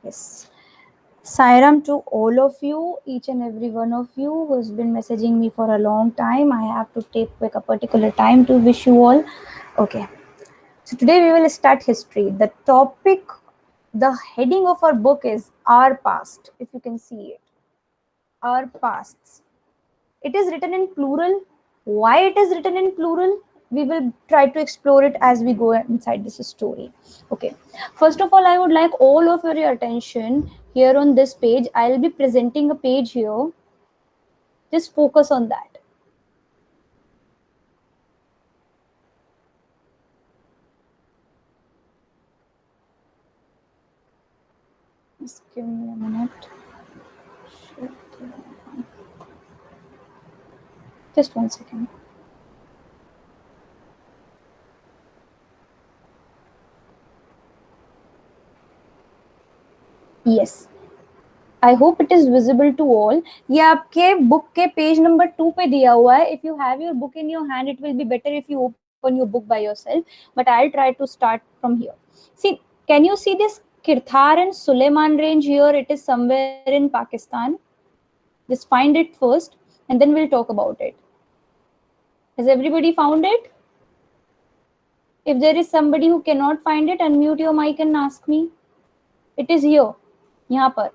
Yes. Sairam to all of you, each and every one of you who has been messaging me for a long time. I have to take like a particular time to wish you all. Okay. So today we will start history. The topic, the heading of our book is Our Past. If you can see it, Our Pasts. It is written in plural. Why it is written in plural? We will try to explore it as we go inside this story. Okay. First of all, I would like all of your attention here on this page. I'll be presenting a page here. Just focus on that. Just give me a minute. Just 1 second. Yes. I hope it is visible to all. ये आपके book के page number 2 पे दिया हुआ है. If you have your book in your hand, it will be better if you open your book by yourself, but I will try to start from here. See, can you see this Kirthar and Suleiman range here? It is somewhere in Pakistan. Just find it first and then we'll talk about it. Has everybody found it? If there is somebody who cannot find it, unmute your mic and ask me. It is here. यहाँ पर.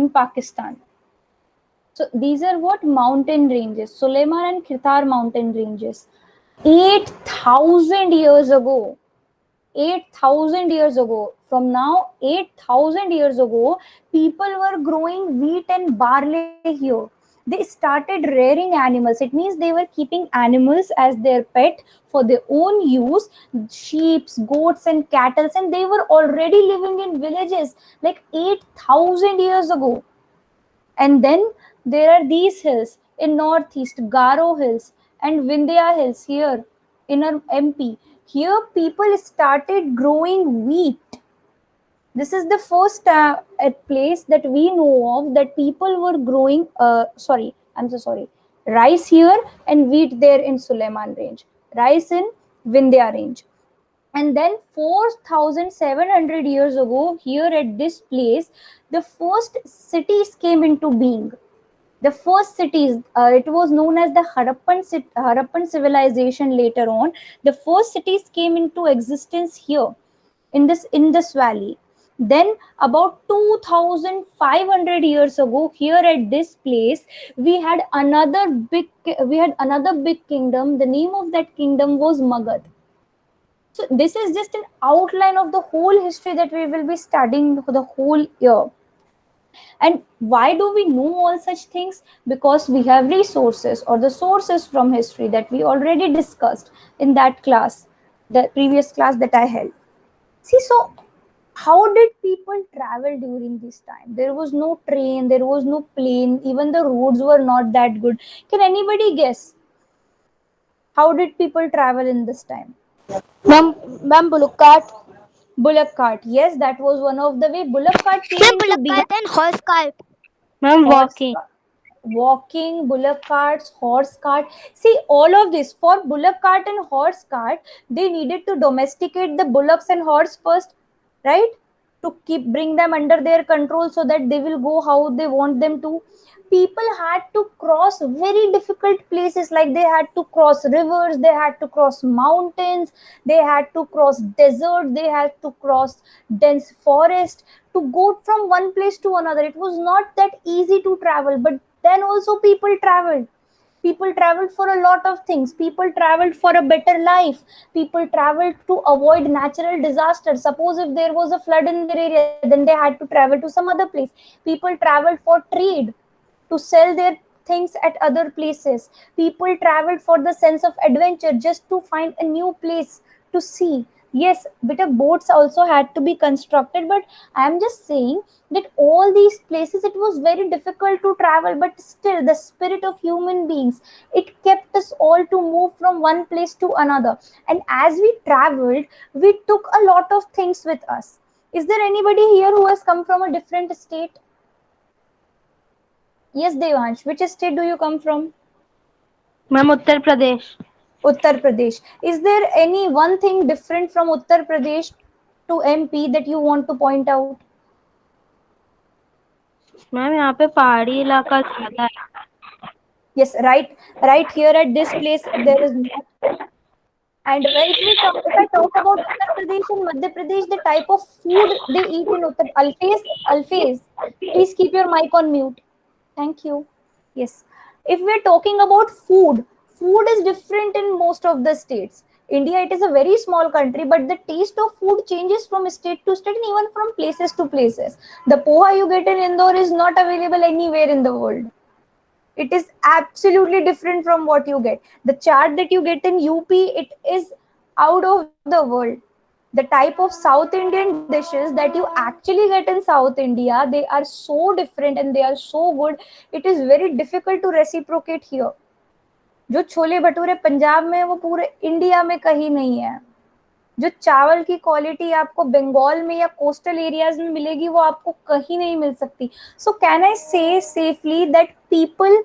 In Pakistan. So these are what mountain ranges, Suleiman and Kirthar mountain ranges. 8,000 years ago, 8,000 years ago, from now 8,000 years ago, people were growing wheat and barley here. They started rearing animals. It means they were keeping animals as their pet for their own use, sheep, goats and cattle, and they were already living in villages like 8,000 years ago. And then there are these hills in northeast, Garo Hills and Vindhya Hills here in our MP. Here people started growing wheat. This is the first place that we know of that people were growing, rice here and wheat there in Suleiman range, rice in Vindhya range. And then 4,700 years ago, here at this place, the first cities came into being. The first cities, it was known as the Harappan civilization later on. The first cities came into existence here in this valley. Then about 2,500 years ago, here at this place, we had another big kingdom. The name of that kingdom was Magad. So this is just an outline of the whole history that we will be studying for the whole year. And why do we know all such things? Because we have resources or the sources from history that we already discussed in that class, the previous class that I held. See, so how did people travel during this time? There was no train, there was no plane, even the roads were not that good. Can anybody guess? How did people travel in this time? Ma'am, bullock cart. Bullock cart. Yes, that was one of the way. Bullock cart came Ma'am, into bullock being. cart and horse cart. Ma'am, Horse, walking. walking, bullock carts, horse cart. See, all of this for bullock cart and horse cart, they needed to domesticate the bullocks and horse first, right? To bring them under their control so that they will go how they want them to. People had to cross very difficult places, like they had to cross rivers, they had to cross mountains, they had to cross desert, they had to cross dense forest to go from one place to another. It was not that easy to travel, but then also people traveled. People traveled for a lot of things. People traveled for a better life. People traveled to avoid natural disasters. Suppose if there was a flood in their area, then they had to travel to some other place. People traveled for trade, to sell their things at other places. People traveled for the sense of adventure, just to find a new place to see. Yes, bit of boats also had to be constructed, but I am just saying that all these places it was very difficult to travel, but still the spirit of human beings, it kept us all to move from one place to another. And as we traveled, we took a lot of things with us. Is there anybody here who has come from a different state? Yes, Devansh. Which state do you come from? Ma'am, Uttar Pradesh. Uttar Pradesh. Is there any one thing different from Uttar Pradesh to MP that you want to point out? Ma'am यहाँ पे पहाड़ी इलाका ज्यादा है. Yes, right here at this place there is not. And if I talk about Uttar Pradesh and Madhya Pradesh, the type of food they eat in Alfez, please keep your mic on mute. Thank you. Yes. If we're talking about food, food is different in most of the states. India, it is a very small country, but the taste of food changes from state to state and even from places to places. The poha you get in Indore is not available anywhere in the world. It is absolutely different from what you get. The chaat that you get in UP, it is out of the world. The type of South Indian dishes that you actually get in South India, they are so different and they are so good. It is very difficult to reciprocate here. जो छोले भटूरे पंजाब में वो पूरे India में कहीं नहीं है. जो चावल की क्वालिटी आपको बंगाल में या कोस्टल एरियाज में मिलेगी वो आपको कहीं नहीं मिल सकती. सो कैन आई से safely that people,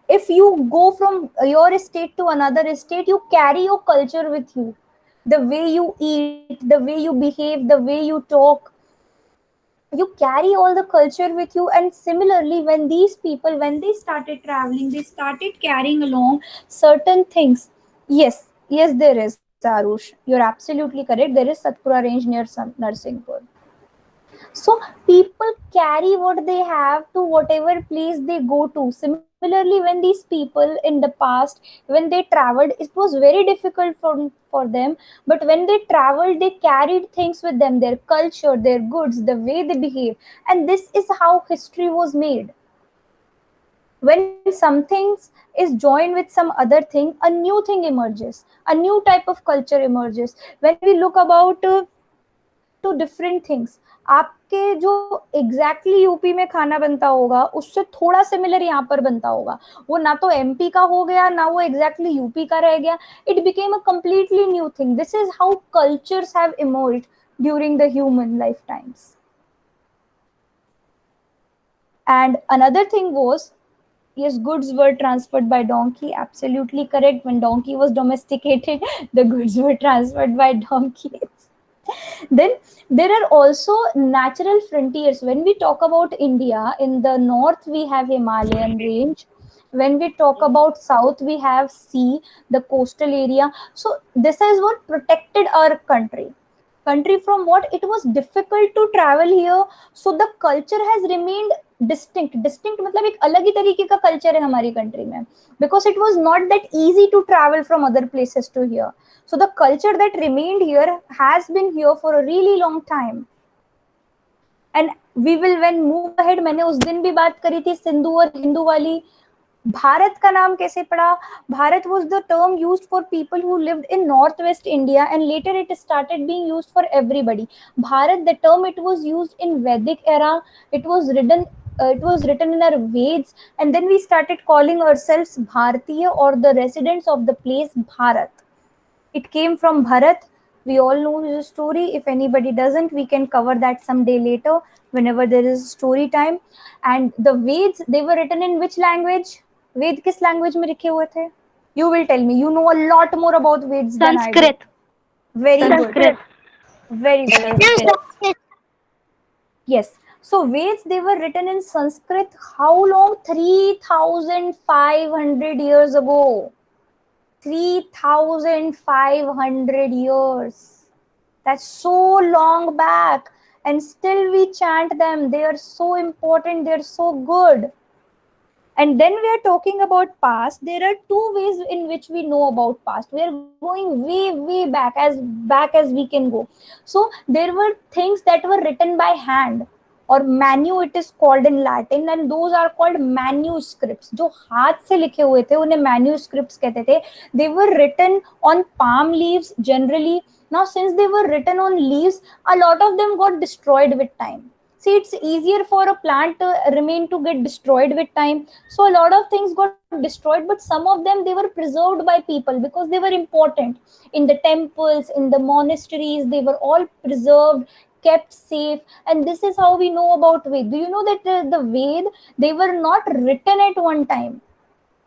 if you go from your state to another state, you carry your culture with you. The way you eat, the way you behave, the way you talk, you carry all the culture with you. And similarly, when these people, when they started traveling, they started carrying along certain things. Yes, there is, Arush, you're absolutely correct. There is Satpura range near Narsinghpur. So people carry what they have to whatever place they go to. Similarly, when these people in the past, when they traveled, it was very difficult for them. But when they traveled, they carried things with them, their culture, their goods, the way they behave. And this is how history was made. When something is joined with some other thing, a new thing emerges, a new type of culture emerges. When we look about two different things, आपके जो exactly UP में खाना बनता होगा उससे थोड़ा similar यहाँ पर बनता होगा. वो ना तो एमपी का हो गया ना वो एग्जैक्टली यूपी का रह गया. It became a completely new thing. This is how cultures have emerged during the human life times. And another thing was, yes, goods were transferred by donkey. Absolutely correct. When donkey was domesticated, the goods were transferred by donkeys. Then there are also natural frontiers. When we talk about India, in the north we have Himalayan range. When we talk about south, we have sea, the coastal area. So this is what protected our country from what it was difficult to travel here. So the culture has remained distinct मतलब एक अलग ही तरीके का culture है हमारी country में, because it was not that easy to travel from other places to here. So the culture that remained here has been here for a really long time. And we will when move ahead. मैंने उस दिन भी बात करी थी सिंधु और हिंदू वाली. भारत का नाम कैसे पड़ा? Bharat was the term used for people who lived in northwest India, and later it started being used for everybody. Bharat, the term, it was used in Vedic era. It was written in our Veds, and then we started calling ourselves Bharatiya, or the residents of the place Bharat. It came from Bharat. We all know his story. If anybody doesn't, we can cover that someday later whenever there is story time. And the Veds, they were written in which language? वेद किस language में लिखे हुए थे? You will tell me. You know a lot more about Veds than I do. Sanskrit. Very Sanskrit. good. Very good. Sanskrit. Yes. So Veds, they were written in Sanskrit. How long? 3,500 years ago. 3,500 years. That's so long back. And still we chant them. They are so important. They are so good. And then we are talking about past. There are two ways in which we know about past. We are going way back as we can go. So there were things that were written by hand, or manu it is called in Latin, and those are called manuscripts. जो हाथ से लिखे हुए थे उन्हें manuscripts कहते थे. They were written on palm leaves generally. Now since they were written on leaves, a lot of them got destroyed with time. See, it's easier for a plant to remain to get destroyed with time. So a lot of things got destroyed, but some of them, they were preserved by people because they were important. In the temples, in the monasteries, they were all preserved, kept safe. And this is how we know about Ved. Do you know that the Ved, they were not written at one time?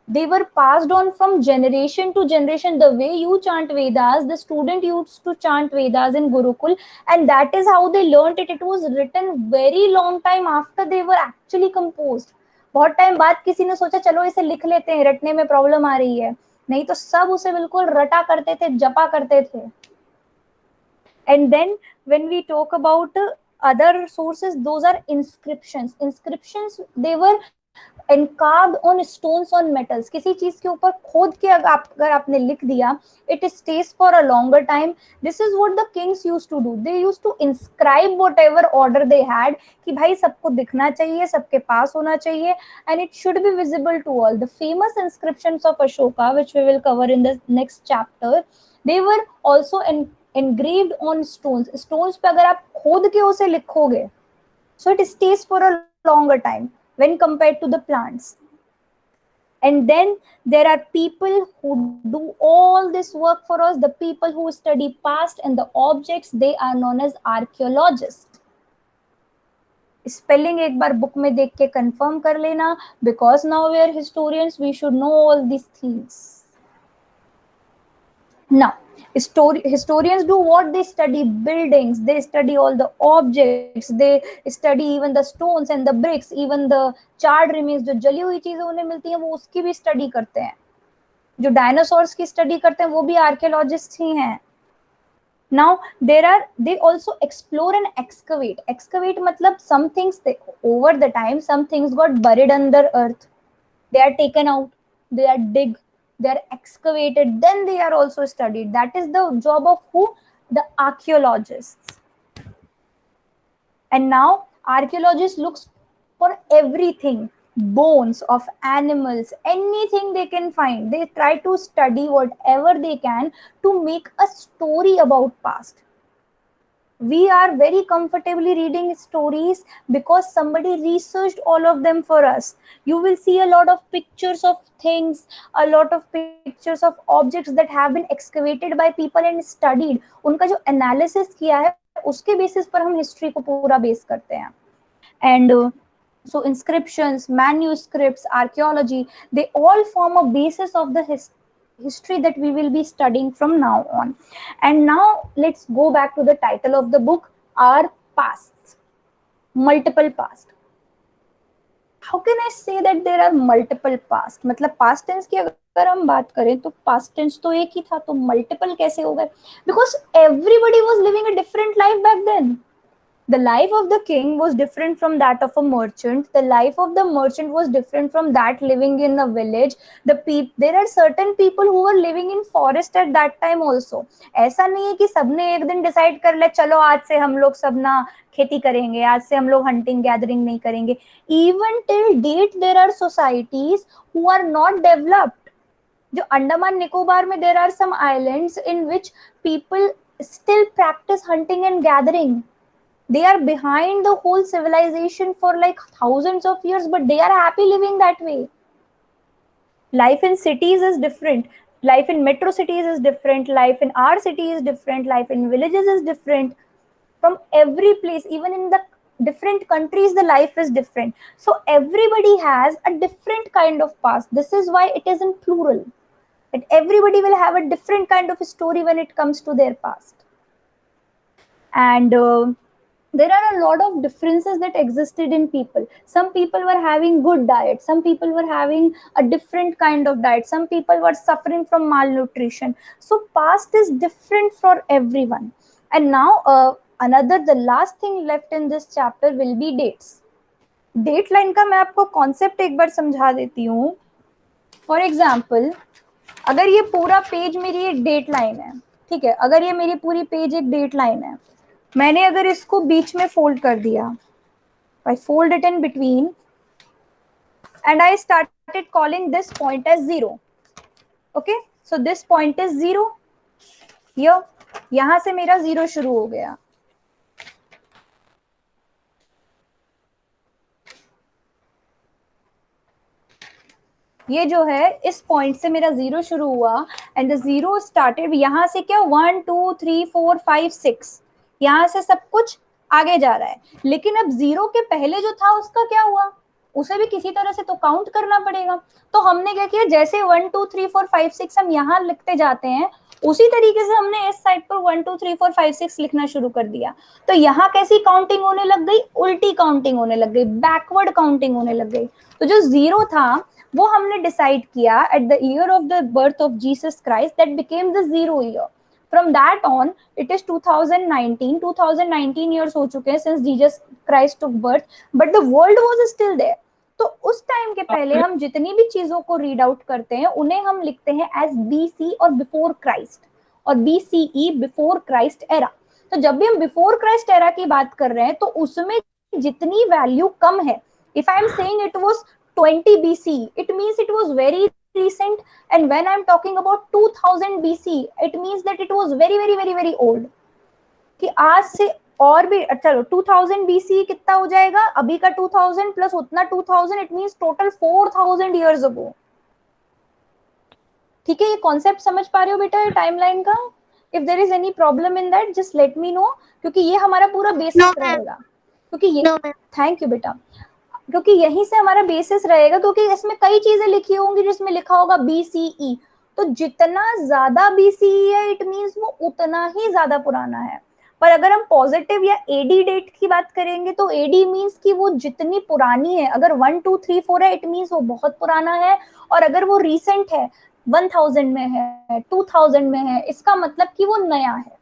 They were passed on from generation to generation. The way you chant Vedas, the student used to chant Vedas in Gurukul, and that is how they learned it. It was written very long time after they were actually composed. बहुत time बाद किसी ने सोचा चलो इसे लिख लेते हैं, रटने में प्रॉब्लम आ रही है, नहीं तो सब उसे बिल्कुल रटा करते थे, जपा करते थे. And then when we talk about other sources, those are inscriptions. Inscriptions, they were encarved on stones on metals. किसी चीज के ऊपर खोद के अगर आपने लिख दिया, it stays for a longer time. This is what the kings used to do. They used to inscribe whatever order they had, कि भाई सबको दिखना चाहिए, सबके पास होना चाहिए, and it should be visible to all. The famous inscriptions of Ashoka, which we will cover in the next chapter, they were also engraved on stones. Stones पे अगर आप खोद के उसे लिखोगे, so it stays for a longer time when compared to the plants. And then there are people who do all this work for us, the people who study past and the objects, they are known as archaeologists. Spelling एक बार book में देख के confirm कर लेना, because now we are historians, we should know all these things. Now, historians do what? They study buildings, they study all the objects, they study even the stones and the bricks, even the charred remains. जो जली हुई चीजें उन्हें मिलती हैं वो उसकी भी स्टडी करते हैं. जो डायनासोर्स की स्टडी करते हैं वो भी आर्कियोलॉजिस्ट ही हैं. Now they also explore and excavate. Excavate मतलब some things, over the time some things got buried under earth, they are taken out, they are dig, they are excavated, then they are also studied. That is the job of who? The archaeologists. And now archaeologists looks for everything, bones of animals, anything they can find. They try to study whatever they can to make a story about past. We are very comfortably reading stories because somebody researched all of them for us. You will see a lot of pictures of things, a lot of pictures of objects that have been excavated by people and studied. उनका जो analysis किया है उसके basis पर हम history को पूरा base करते हैं. And so inscriptions, manuscripts, archaeology, they all form a basis of the history that we will be studying from now on. And now let's go back to the title of the book, Our Pasts. Multiple past. How can I say that there are multiple past? मतलब past tense की अगर हम बात करें तो past tense तो एक ही था, तो multiple कैसे हो गए? Because everybody was living a different life back then. The life of the king was different from that of a merchant. The life of the merchant was different from that living in a village. There are certain people who were living in forest at that time also. ऐसा नहीं है कि सबने एक दिन decide कर ले चलो आज से हम लोग सब ना खेती करेंगे, आज से हम लोग hunting gathering नहीं करेंगे. Even till date there are societies who are not developed. जो अंडमान निकोबार में there are some islands in which people still practice hunting and gathering. They are behind the whole civilization for like thousands of years, but they are happy living that way. Life in cities is different. Life in metro cities is different. Life in our city is different. Life in villages is different. From every place, even in the different countries, the life is different. So everybody has a different kind of past. This is why it is in plural. That everybody will have a different kind of story when it comes to their past. And there are a lot of differences that existed in people. Some people were having good diet, some people were having a different kind of diet, some people were suffering from malnutrition. So past is different for everyone. And now the last thing left in this chapter will be dates. Date line का मैं आपको concept एक बार समझा देती हूँ. For example, अगर ये पूरा पेज मेरी एक डेट लाइन है, ठीक है, अगर ये मेरी पूरी पेज एक डेट लाइन है, मैंने अगर इसको बीच में फोल्ड कर दिया, I fold it in between and I started calling this point as 0. Okay, so this point is 0. Here, यहां से मेरा 0 शुरू हो गया. ये जो है इस पॉइंट से मेरा 0 शुरू हुआ एंड द 0 स्टार्टेड. यहां से क्या 1 2 3 4 5 6, यहां से सब कुछ आगे जा रहा है. लेकिन अब 0 के पहले जो था उसका क्या हुआ? उसे भी किसी तरह से तो काउंट करना पड़ेगा। तो हमने क्या किया, जैसे 1 2 3 4 5 6 हम यहाँ लिखते जाते हैं, उसी तरीके से हमने इस साइड पर 1 2 3 4 5 6 लिखना शुरू कर दिया। तो यहाँ कैसी काउंटिंग होने लग गई, उल्टी काउंटिंग होने लग गई, बैकवर्ड काउंटिंग होने लग गई। तो जो 0 था वो हमने डिसाइड किया at the year of the birth of Jesus Christ, that became the 0 year. From that on, it is 2019. 2019 years हो चुके हैं since Jesus Christ took birth, but the world was still there. तो उस time के पहले हम जितनी भी चीजों को रीड आउट करते हैं उन्हें हम लिखते हैं एज BC और बिफोर क्राइस्ट, और BCE बिफोर क्राइस्ट एरा। तो जब भी हम बिफोर क्राइस्ट एरा की बात कर रहे हैं तो उसमें जितनी वैल्यू कम है, if I am saying it was 20 BC, it means it was very recent, and when I'm talking about 2000 BC, it means that it was very very very very old। कि आज से और भी, चलो 2000 BC कितना हो जाएगा, अभी का 2000 प्लस उतना 2000, it means total 4000 years ago. ठीक है, ये कॉन्सेप्ट समझ पा रहे हो बेटा टाइमलाइन का? If there is any problem in that just let me know, क्योंकि ये हमारा पूरा बेसिस रहेगा। क्योंकि ये थैंक यू बेटा, क्योंकि यहीं से हमारा बेसिस रहेगा, क्योंकि इसमें कई चीजें लिखी होंगी जिसमें लिखा होगा BCE। तो जितना ज्यादा BCE है इट मींस वो उतना ही ज्यादा पुराना है। पर अगर हम पॉजिटिव या AD डेट की बात करेंगे तो AD मींस कि वो जितनी पुरानी है, अगर 1 2 3 4 है इट मींस वो बहुत पुराना है, और अगर वो रिसेंट है 1000 में है 2000 में है, इसका मतलब कि वो नया है।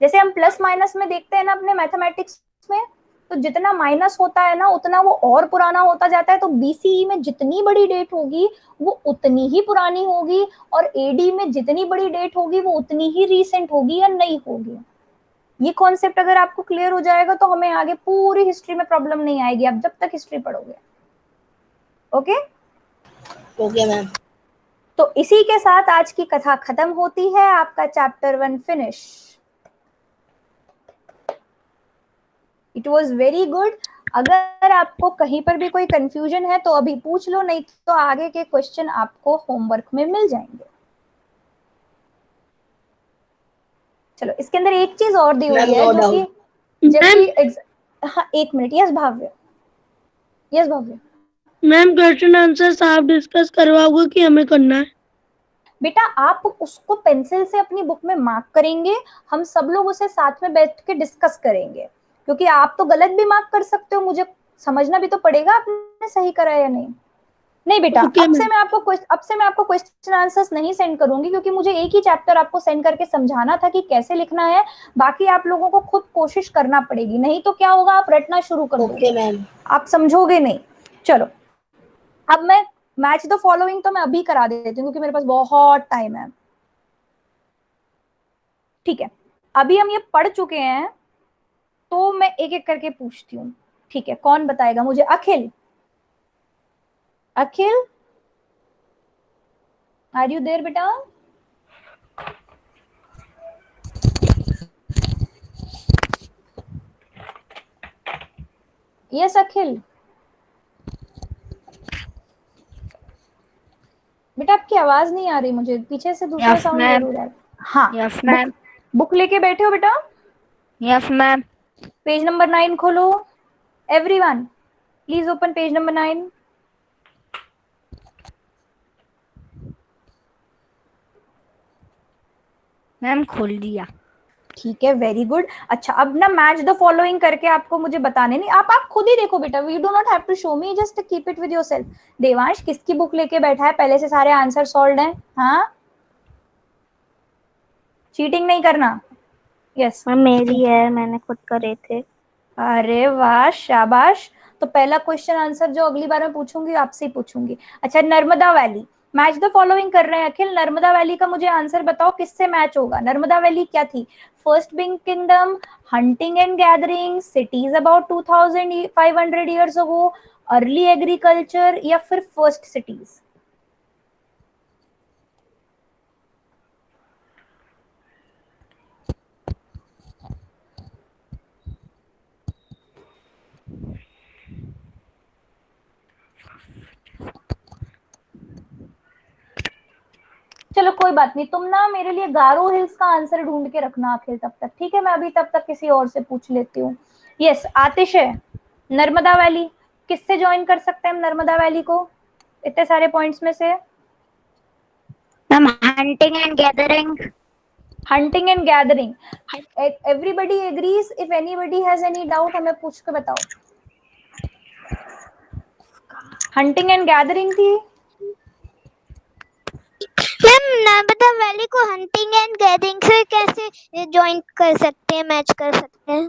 जैसे हम प्लस माइनस में देखते हैं ना अपने मैथमेटिक्स में, तो जितना माइनस होता है ना उतना वो और पुराना होता जाता है। तो BCE में जितनी बड़ी डेट होगी वो उतनी ही पुरानी होगी, और AD में जितनी बड़ी डेट होगी वो उतनी ही रीसेंट होगी या नई होगी। ये कॉन्सेप्ट अगर आपको क्लियर हो जाएगा तो हमें आगे पूरी हिस्ट्री में प्रॉब्लम नहीं आएगी, आप जब तक हिस्ट्री पढ़ोगे। Okay okay ma'am. तो इसी के साथ आज की कथा खत्म होती है, आपका chapter 1 finish. It was very good. अगर आपको कहीं पर भी कोई कंफ्यूजन है तो अभी पूछ लो, नहीं तो आगे के क्वेश्चन आपको होमवर्क में मिल जाएंगे। चलो इसके अंदर एक चीज और दी हुई है जो कि जबकि हाँ एक minute, yes Bhavya, yes Bhavya. Ma'am question answer आप डिस्कस करवाओगे कि हमें करना है? बेटा आप उसको पेंसिल से अपनी बुक में मार्क करेंगे, हम सब लोग उसे साथ में बैठ के डिस्कस करेंगे, क्योंकि आप तो गलत भी मार्क कर सकते हो, मुझे समझना भी तो पड़ेगा आपने सही करा या नहीं। नहीं बेटा अब से मैं आपको क्वेश्चन आंसर्स नहीं सेंड करूंगी, क्योंकि मुझे एक ही चैप्टर आपको सेंड करके समझाना था कि कैसे लिखना है, बाकी आप लोगों को खुद कोशिश करना पड़ेगी, नहीं तो क्या होगा आप रटना शुरू कर दोगे, आप समझोगे नहीं। चलो अब मैं मैच द फॉलोइंग तो मैं अभी करा देती हूँ क्योंकि मेरे पास बहुत टाइम है। ठीक है, अभी हम ये पढ़ चुके हैं तो मैं एक एक करके पूछती हूँ। ठीक है, कौन बताएगा मुझे? अखिल, अखिल आर यू देयर बेटा? यस अखिल बेटा आपकी आवाज नहीं आ रही मुझे, पीछे से दूसरा साउंड जरूर है। हाँ यस मैम। बुक लेके बैठे हो बेटा? Yes ma'am. पेज नंबर 9 खोलो, everyone please open page number 9। Ma'am खोल दिया। ठीक है, वेरी गुड। अच्छा अब ना मैच द फॉलोइंग करके आपको मुझे बताने नहीं, आप खुद ही देखो बेटा, you do not have to show me, just keep it with yourself. Devansh किसकी बुक लेके बैठा है? पहले से सारे आंसर सॉल्व्ड हैं? हाँ चीटिंग नहीं करना। यस मैम मेरी है, मैंने खुद करे थे। अरे वाह शाबाश। तो पहला क्वेश्चन आंसर जो अगली बार मैं पूछूंगी आपसे ही पूछूंगी। अच्छा Narmada valley, match the following कर रहे हैं अखिल। नर्मदा वैली का मुझे आंसर बताओ किससे मैच होगा? नर्मदा वैली क्या थी? First big kingdom, hunting and gathering, cities about 2500 years ago, early agriculture, या फिर फर्स्ट सिटीज? चलो कोई बात नहीं, तुम ना मेरे लिए गारो हिल्स का आंसर ढूंढ के रखना अखिल तब तक, ठीक है? मैं अभी तब तक किसी और से पूछ लेती हूँ। यस आतिश है, नर्मदा वैली किससे ज्वाइन कर सकते हैं हम नर्मदा वैली को इतने सारे पॉइंट्स में से? Ma'am hunting and gathering. Hunting and gathering, everybody agrees? If anybody has any doubt हमें पूछ के बताओ। हंटिंग एंड गैदरिंग थी। मैम नर्मदा वैली को हंटिंग एंड गैदरिंग से कैसे ज्वाइन कर सकते हैं, मैच कर सकते हैं?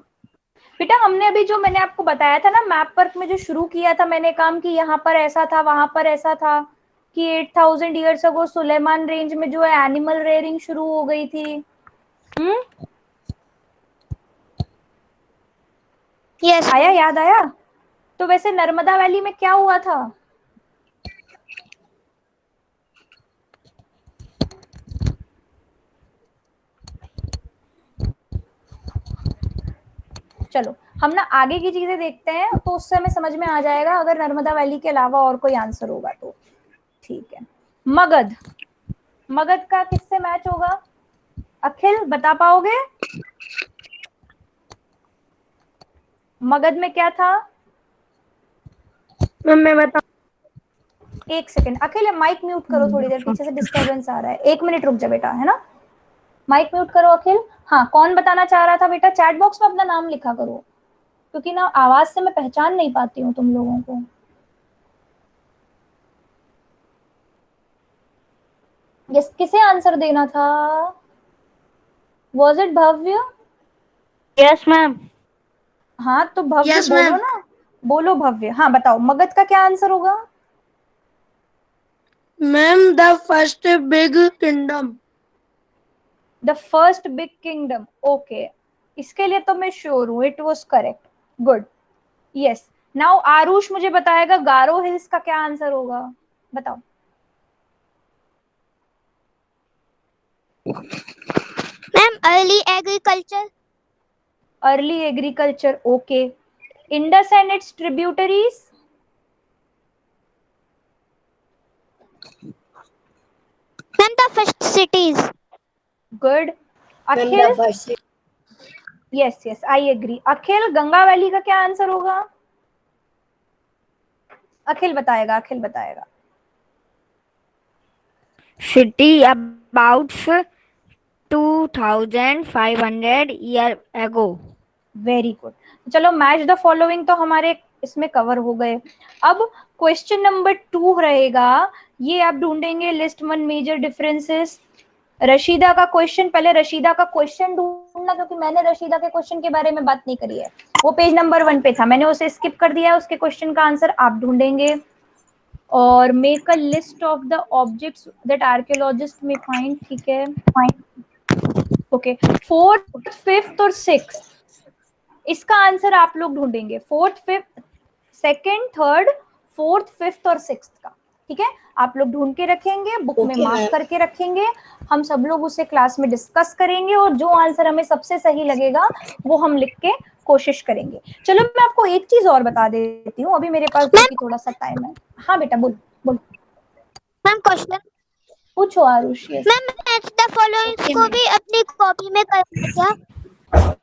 बेटा हमने अभी जो मैंने आपको बताया था ना मैप वर्क में जो शुरू किया था मैंने काम कि यहाँ पर ऐसा था वहां पर ऐसा था कि 8000 ईयर्स अगो सुलेमान रेंज में जो है एनिमल रेयरिंग शुरू हो गई थी। यस आया, याद आया? तो वैसे नर्मदा वैली में क्या हुआ था? चलो हम ना आगे की चीजें देखते हैं तो उससे हमें समझ में आ जाएगा अगर नर्मदा वैली के अलावा और कोई आंसर होगा तो। ठीक है, मगध, मगध का किससे मैच होगा? अखिल बता पाओगे? मगध में क्या था? मैम मैं बता, एक सेकंड अखिल, माइक म्यूट करो, थोड़ी देर पीछे से डिस्टरबेंस आ रहा है। 1 मिनट रुक जा बेटा, है ना? माइक म्यूट करो अखिल। हाँ, कौन बताना चाह रहा था बेटा? चैट बॉक्स में अपना नाम लिखा करो, क्योंकि ना आवाज से मैं पहचान नहीं पाती हूँ तुम लोगों को। यस, किसे आंसर देना था? Was it Bhavya? Yes ma'am. हाँ तो भव्य यस बोलो मैम। ना, बोलो भव्य। हाँ बताओ, मगध का क्या आंसर होगा? Ma'am the first big kingdom. The first big kingdom, okay, इसके लिए तो मैं श्योर हूँ, it was correct, good. Yes, now Aarush मुझे बताएगा गारो हिल्स का क्या आंसर होगा, बताओ। Ma'am early agriculture. Early agriculture, okay. Indus and its tributaries? Ma'am the first cities. Good. Akhil? Yes yes, I agree. Akhil, Ganga valley का क्या आंसर होगा? अखिल बताएगा, अखिल बताएगा। City about 2500 year ago. Very good. चलो मैच द फॉलोइंग तो हमारे इसमें कवर हो गए। अब क्वेश्चन नंबर 2 रहेगा, ये आप ढूंढेंगे list one major differences. Rashida का क्वेश्चन, पहले रशीदा का क्वेश्चन ढूंढना, क्योंकि मैंने रशीदा के क्वेश्चन के बारे में बात नहीं करी है, वो पेज नंबर 1 पे था, मैंने उसे स्किप कर दिया है। उसके क्वेश्चन का आंसर आप ढूंढेंगे। और make a list of the objects that archaeologist में फाइंड, ठीक है, ओके। फोर्थ, फिफ्थ और सिक्स्थ, इसका आंसर आप लोग ढूंढेंगे, fourth, fifth, second, third, fourth, fifth और सिक्स्थ का, ठीक है। आप लोग ढूंढ के रखेंगे, बुक में मार्क करके रखेंगे, हम सब लोग उसे क्लास में डिस्कस करेंगे और जो आंसर हमें सबसे सही लगेगा वो हम लिख के कोशिश करेंगे। चलो मैं आपको एक चीज और बता देती हूँ, अभी मेरे पास क्योंकि थोड़ा सा टाइम है। हाँ बेटा बोल बोल, मैम क्वेश्चन। पूछो Aarush. Yes, ma'am match the following को भी अपनी कॉपी में करना है क्या?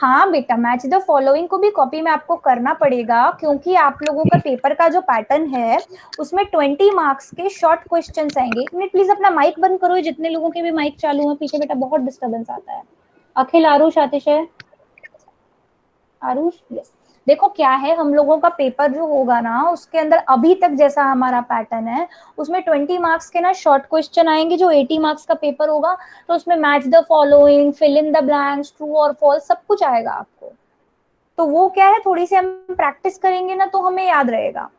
हाँ बेटा, मैच द फॉलोइंग को भी कॉपी में आपको करना पड़ेगा, क्योंकि आप लोगों का पेपर का जो पैटर्न है उसमें 20 मार्क्स के शॉर्ट क्वेश्चंस आएंगे। 1 मिनट प्लीज अपना माइक बंद करो, जितने लोगों के भी माइक चालू है पीछे बेटा, बहुत डिस्टर्बेंस आता है। अखिल, आरुष, आतिश है, आरुष, यस। देखो क्या है, हम लोगों का पेपर जो होगा ना उसके अंदर अभी तक जैसा हमारा पैटर्न है उसमें 20 मार्क्स के ना शॉर्ट क्वेश्चन आएंगे, जो 80 मार्क्स का पेपर होगा तो उसमें match the following, fill in the blanks, true और फॉल्स सब कुछ आएगा आपको। तो वो क्या है, थोड़ी सी हम प्रैक्टिस करेंगे ना तो हमें याद रहेगा।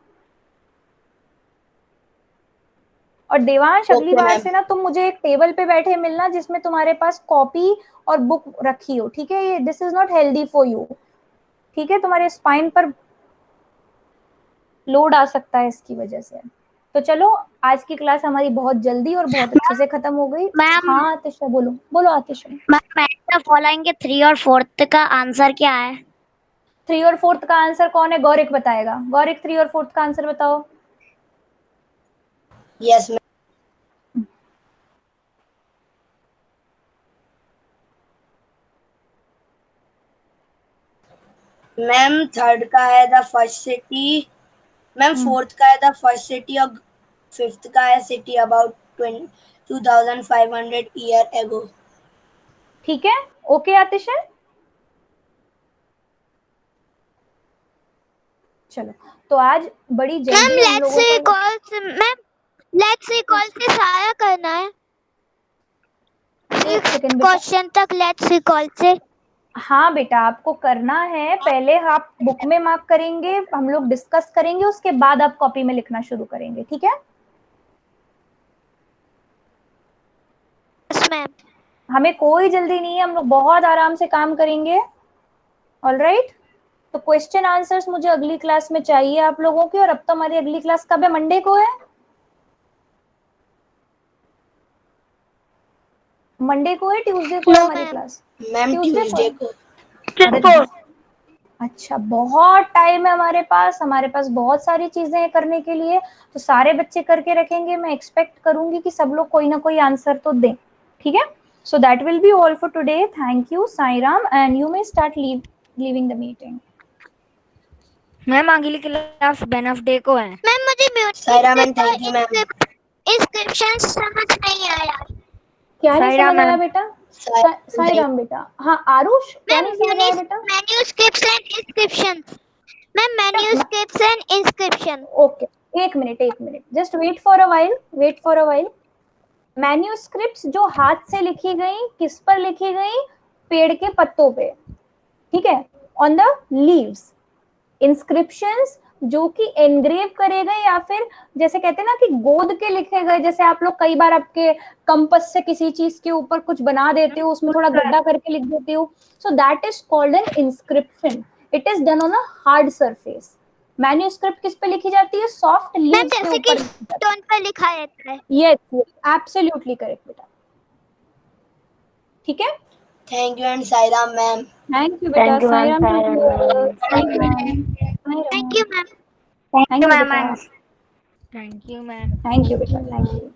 और देवांश, अगली बार से ना तुम मुझे एक टेबल पे बैठे मिलना जिसमें तुम्हारे पास कॉपी और बुक रखी हो, ठीक है? ये this is not healthy for you, ठीक है? तुम्हारे स्पाइन पर लोड आ सकता है इसकी वजह से। तो चलो, आज की क्लास हमारी बहुत जल्दी और बहुत अच्छे से खत्म हो गई। मैम हाँ आतिशा, बोलो बोलो आतिशा। मैच द फॉलोइंग के 3 और 4 का आंसर क्या है? 3 और 4 का आंसर कौन है? गौरिक बताएगा। गौरिक, 3 और 4 का आंसर बताओ। यस मैम, थर्ड का है the first city, ma'am fourth का है द फर्स्ट सिटी और फिफ्थ का है सिटी अबाउट 2500 ईयर एगो। ठीक है, ओके आतिश है। चलो, तो आज बड़ी मैम जल्दी हम लेट्स लोगों का रिकॉल से मैम लेट्स रिकॉल से सारा करना है। एक सेकंड बेटा, क्वेश्चन तक लेट्स रिकॉल से। हाँ बेटा आपको करना है, पहले आप बुक में मार्क करेंगे, हम लोग डिस्कस करेंगे, उसके बाद आप कॉपी में लिखना शुरू करेंगे, ठीक है। Yes ma'am. हमें कोई जल्दी नहीं है, हम लोग बहुत आराम से काम करेंगे। ऑलराइट, तो क्वेश्चन आंसर्स मुझे अगली क्लास में चाहिए आप लोगों की। और अब तो हमारी अगली क्लास कब है? मंडे को है। मंडे को है, ट्यूसडे को है नो हमारी ma'am. Class? Ma'am Tuesday Tuesday को। अरे अच्छा, बहुत टाइम है हमारे पास बहुत सारी चीजें हैं करने के लिए, तो सारे बच्चे करके रखेंगे। मैं एक्सपेक्ट करूंगी कि सब लोग कोई ना कोई आंसर तो दें, ठीक है। So that will be all for today. Thank you Sairam, and you may start leaving the meeting. Ma'am अगली क्लास वेडनेसडे को है। मैम मुझे Sairam ma'am, thank you ma'am. Inscription समझ नहीं आया। क्या नहीं साईराम समझ आया मैम। बेटा? साईराम बेटा, हाँ आरुष क्या मैम नहीं समझ आया बेटा? Manuscripts and inscription. Ma'am manuscripts and inscription. Okay, एक minute, just wait for a while. Manuscripts जो हाथ से लिखी गई, किस पर लिखी गई? पेड़ के पत्तों पे, ठीक है, ऑन द लीव्स। इंस्क्रिप्शंस जो कि एनग्रेव करे गए, या फिर जैसे कहते हैं ना कि गोद के लिखे गए, जैसे आप लोग कई बार आपके कंपस से किसी चीज के ऊपर कुछ बना देते हो, उसमें थोड़ा गड्ढा करके लिख देते हो, so that is called an inscription. It is done on a hard surface. Manuscript किस पे लिखी जाती है? सॉफ्ट मैम लीव्स के जैसे कि ऊपर। स्टोन पर लिखा रहता है। यस, एब्सोल्युटली करेक्ट बेटा, ठीक है। Thank you and Sairam ma'am. Thank you बेटा, thank you ma'am. Sairam to you. Thank you ma'am. Thank thank you you ma'am. बेटा, thank you ma'am. Thank you बेटा, थैंक यू।